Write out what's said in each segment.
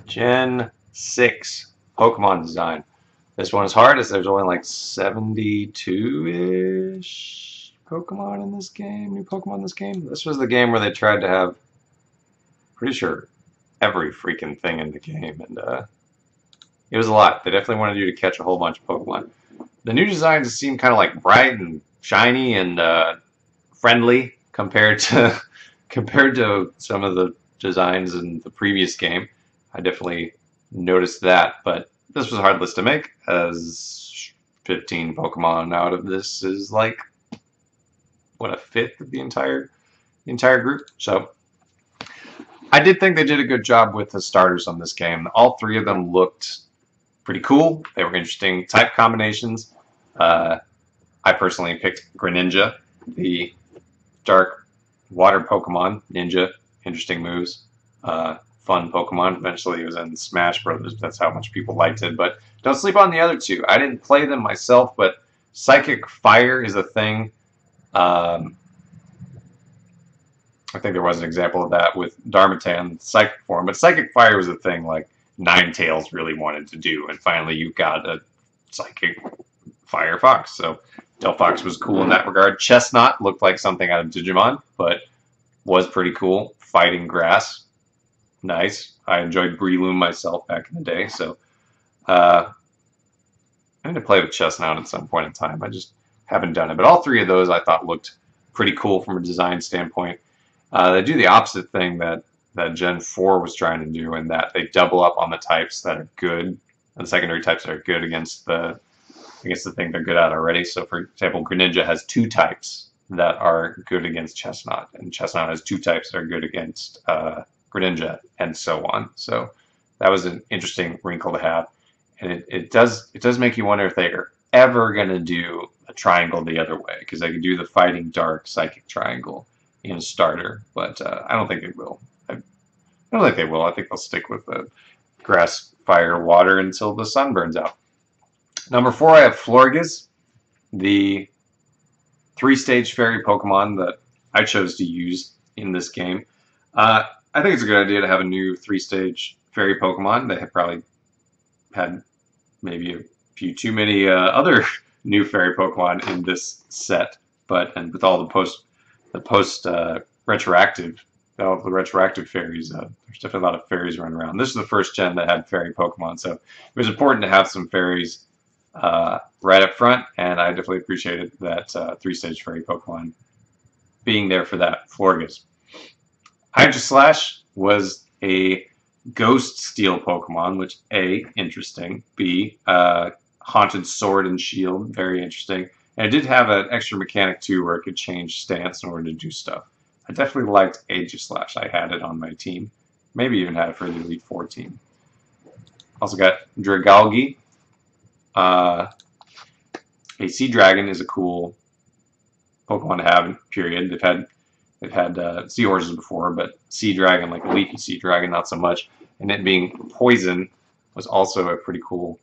Gen 6 Pokemon design. This one is hard as there's only like 72-ish Pokemon in this game, new Pokemon in this game. This was the game where they tried to have, pretty sure, every freaking thing in the game, and it was a lot. They definitely wanted you to catch a whole bunch of Pokemon. The new designs seem kind of like bright and shiny and friendly compared to compared to some of the designs in the previous game. I definitely noticed that, but this was a hard list to make, as 15 Pokemon out of this is like, what, a fifth of the entire group? So I did think they did a good job with the starters on this game. All three of them looked pretty cool. They were interesting type combinations. I personally picked Greninja, the dark water Pokemon. Ninja, interesting moves. Fun Pokemon. Eventually it was in Smash Brothers. That's how much people liked it. But don't sleep on the other two. I didn't play them myself, but Psychic Fire is a thing. I think there was an example of that with Darmanitan Psychic form, but Psychic Fire was a thing like Ninetales really wanted to do, and finally you got a Psychic Fire Fox. So Delphox was cool in that regard. Chestnut looked like something out of Digimon, but was pretty cool. Fighting grass. Nice. I enjoyed Breloom myself back in the day, so I need to play with Chestnut at some point in time. I just haven't done it. But all three of those I thought looked pretty cool from a design standpoint. They do the opposite thing that Gen 4 was trying to do, in that they double up on the types that are good, and secondary types that are good against the thing they're good at already. So, for example, Greninja has two types that are good against Chestnut, and Chestnut has two types that are good against Greninja, and so on. So that was an interesting wrinkle to have, and it does make you wonder if they are ever going to do a triangle the other way, because they could do the Fighting Dark Psychic Triangle in a starter, but I don't think they will. I don't think they will. I think they'll stick with the grass, fire, water until the sun burns out. Number 4, I have Florges, the 3-stage fairy Pokemon that I chose to use in this game. I think it's a good idea to have a new 3-stage fairy Pokemon. They have probably had maybe a few too many other new fairy Pokemon in this set, and with all the retroactive fairies, there's definitely a lot of fairies running around. This is the first gen that had fairy Pokemon, so it was important to have some fairies right up front, and I definitely appreciated that 3-stage fairy Pokemon being there for that. Florges. Hydroslash was a Ghost Steel Pokemon, which A, interesting, B, Haunted Sword and Shield, very interesting. And it did have an extra mechanic too, where it could change stance in order to do stuff. I definitely liked Aegislash. I had it on my team. Maybe even had it for the Elite Four team. Also got Dragalge. A Sea Dragon is a cool Pokemon to have, period. They've had Seahorses before, but Sea Dragon, like a leafy Sea Dragon, not so much. And it being poison was also a pretty cool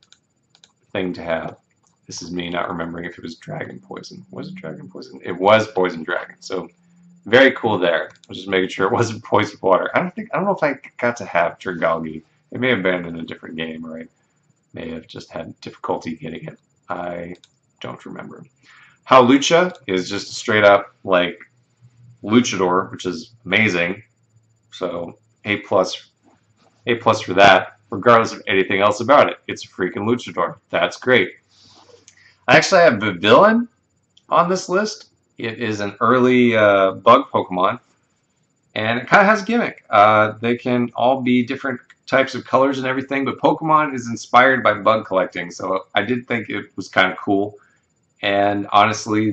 thing to have. This is me not remembering if it was Dragon Poison. Was it Dragon Poison? It was Poison Dragon. So very cool there. I was just making sure it wasn't Poison Water. I don't know if I got to have Dragalge. It may have been in a different game, or I may have just had difficulty getting it. I don't remember. Howlucha is just straight up like Luchador, which is amazing. So A+ for that, regardless of anything else about it. It's a freaking Luchador. That's great. I actually have Vivillon on this list. It is an early bug Pokemon, and it kind of has a gimmick. They can all be different types of colors and everything, but Pokemon is inspired by bug collecting, so I did think it was kind of cool. And honestly,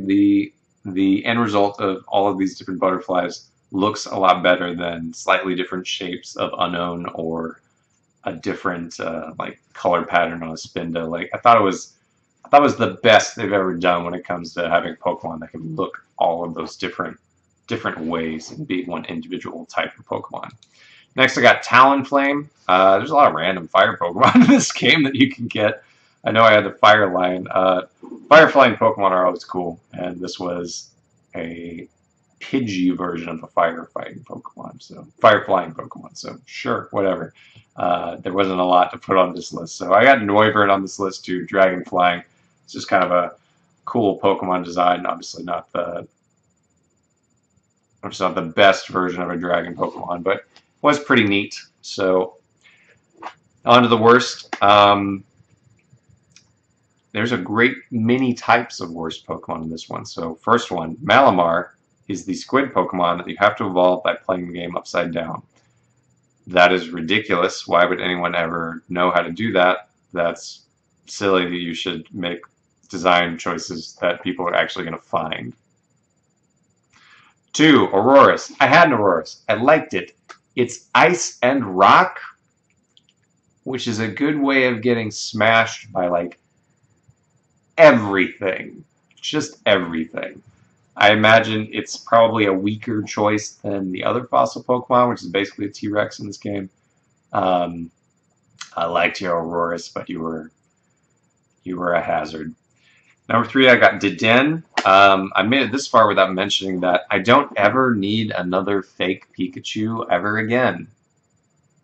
the end result of all of these different butterflies looks a lot better than slightly different shapes of Unknown or a different like color pattern on a Spinda. Like I thought it was the best they've ever done when it comes to having Pokemon that can look all of those different ways and be one individual type of Pokemon. Next, I got Talonflame. There's a lot of random fire Pokemon in this game that you can get. I know I had the Fire line. Fire flying Pokemon are always cool, and this was a Pidgey version of a fire fighting Pokemon, so fire flying Pokemon. So sure, whatever. there wasn't a lot to put on this list. So I got Noivern on this list too, Dragon Flying. It's just kind of a cool Pokemon design. Obviously it's not the best version of a dragon Pokemon, but was pretty neat. So on to the worst. There's a great many types of worst Pokemon in this one. So first one, Malamar is the squid Pokemon that you have to evolve by playing the game upside down. That is ridiculous. Why would anyone ever know how to do that? That's silly that you should make design choices that people are actually going to find. 2, Aurorus. I had an Aurorus. I liked it. It's ice and rock, which is a good way of getting smashed by like everything. Just everything. I imagine it's probably a weaker choice than the other fossil Pokemon, which is basically a T-Rex in this game. I liked your Aurorus, but you were a hazard. Number 3, I got Deden. I made it this far without mentioning that I don't ever need another fake Pikachu ever again.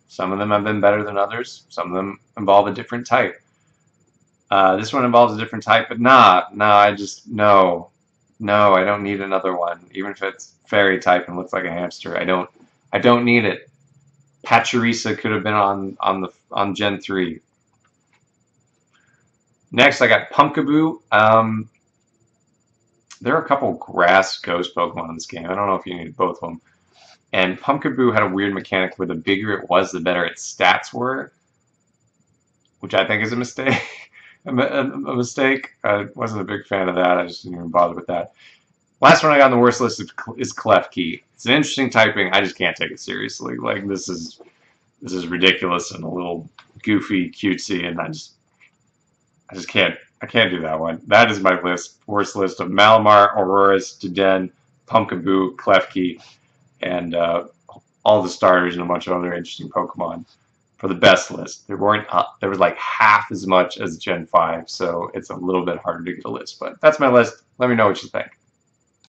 Some of them have been better than others. Some of them involve a different type. This one involves a different type, but no, I don't need another one. Even if it's fairy type and looks like a hamster, I don't need it. Pachyrisa could have been on Gen 3. Next, I got Pumpkaboo. There are a couple grass ghost Pokemon in this game. I don't know if you need both of them. And Pumpkaboo had a weird mechanic where the bigger it was, the better its stats were, which I think is a mistake. a mistake. I wasn't a big fan of that. I just didn't even bother with that. Last one I got on the worst list is Klefki. It's an interesting typing. I just can't take it seriously. Like this is ridiculous and a little goofy, cutesy, and I just can't. I can't do that one. That is my worst list of Malamar, Aurorus, Deden, Pumpkaboo, Klefki, and all the starters and a bunch of other interesting Pokemon for the best list. There was like half as much as Gen 5, so it's a little bit harder to get a list. But that's my list. Let me know what you think.